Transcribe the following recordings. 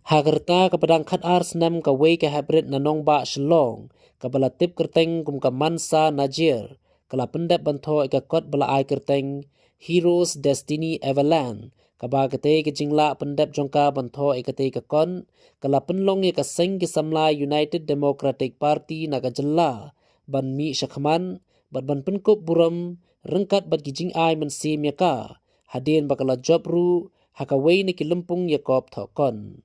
Hagerta kepadang khat ar Snem ka wei ka Heprit na nong ba shlong ka bala tip kerteng kum ka mansa najir kala pendep bantho ka kot bala ai kerteng Heroes Destiny Everland ka ba kate ke jingla pendep jongka bantho kate ka kon kala penlong ka seng ki samla United Democratic Party na ka jella ban mi shakhman ban penkup buram rengkat bat kijing ai mensim yaka hadin bakala job ru haka wei ni kilempung yakop thokon.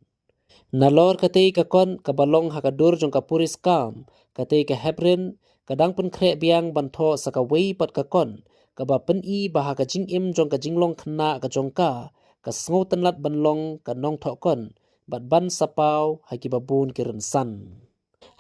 Nalor katei ka kon kabalong hakadur jong kapuris kam katei ka hebrin kadang pun krek biang bantho saka wei pat ka kon kaba pen I baha ka jing im jong ka jinglong khna ka jongka ka sngo tanlat banlong ka nongthoh kon bat ban sapau haki babun kiren san.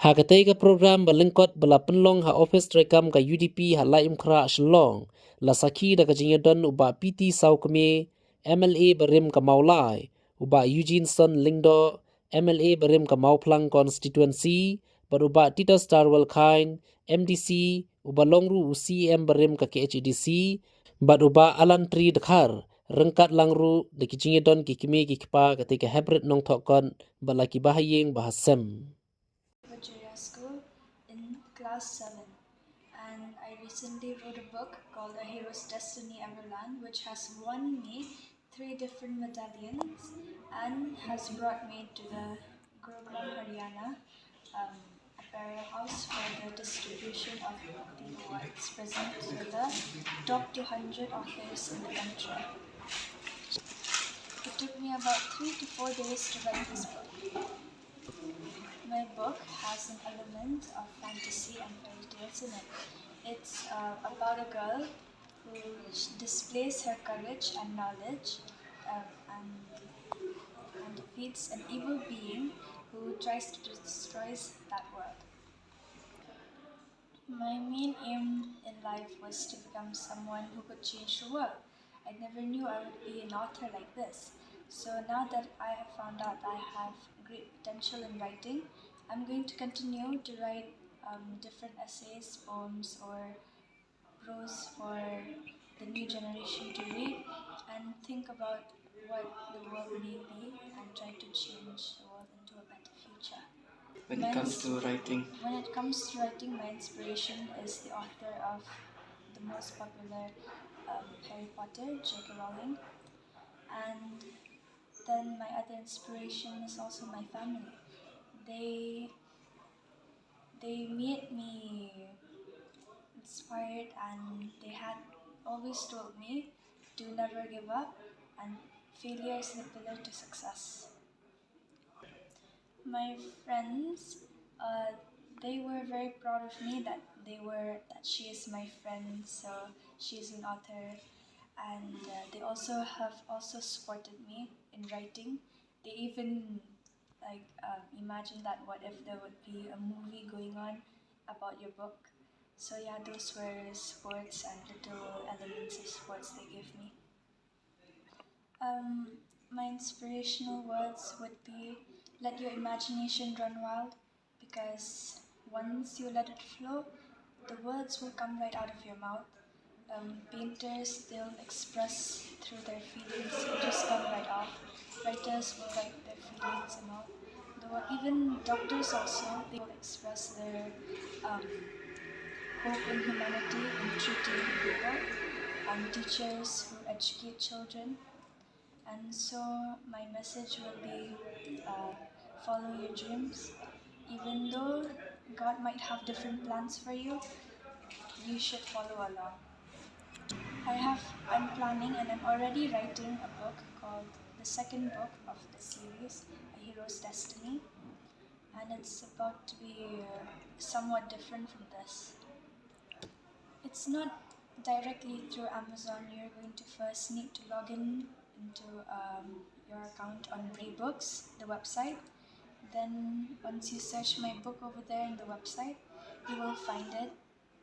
Ha katei ka program balingkot bala penlong ha office rekam ka UDP ha laim khra shlong la sakhi da ka jingedon uba PT sau keme MLA berim ka maulai uba Eugene Son Lingdo MLA berim ka Mauplang constituency beruba Tita Starwell Kine MDC uba longru CM berim ka KHDC beruba Alan Tri Dekhar rengkat langru de kijingedon kikime kikpa ketika Heprit Nongthoh kon balaki bahayeng bahasem. School in class 7, and I recently wrote a book called A Hero's Destiny Everland, which has won me 3 different medallions and has brought me to the Gurugram Haryana apparel house for the distribution of the awards present to the top 200 authors in the country. It took me about 3 to 4 days to write this book. My book has an element of fantasy and fairy tales in it. It's about a girl who displays her courage and knowledge and defeats an evil being who tries to destroy that world. My main aim in life was to become someone who could change the world. I never knew I would be an author like this. So now that I have found out I have great potential in writing, I'm going to continue to write different essays, poems, or prose for the new generation to read and think about what the world may be and try to change the world into a better future. When it comes to writing, my inspiration is the author of the most popular Harry Potter, J.K. Rowling, and then my other inspiration is also my family. They made me inspired, and they had always told me to never give up, and failure is the pillar to success. My friends, they were very proud of me that she is my friend, so she is an author, and they have also supported me in writing. They even imagined that what if there would be a movie going on about your book. So yeah, those were sports and little elements of sports they gave me. My inspirational words would be, let your imagination run wild, because once you let it flow, the words will come right out of your mouth. Painters, they'll express through their feelings, it'll just come right out. Writers will write their feelings and all. Even doctors also, they will express their hope in humanity in treating people, and teachers who educate children. And so my message will be, follow your dreams. Even though God might have different plans for you, you should follow along. I'm planning and I'm already writing a book called the second book of the series, A Hero's Destiny, and it's about to be somewhat different from this. It's not directly through Amazon. You're going to first need to log in into your account on Rebooks, the website. Then once you search my book over there in the website, you will find it,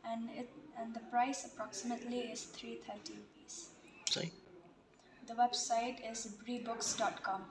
and the price approximately is 330 rupees. Sorry? The website is rebooks.com.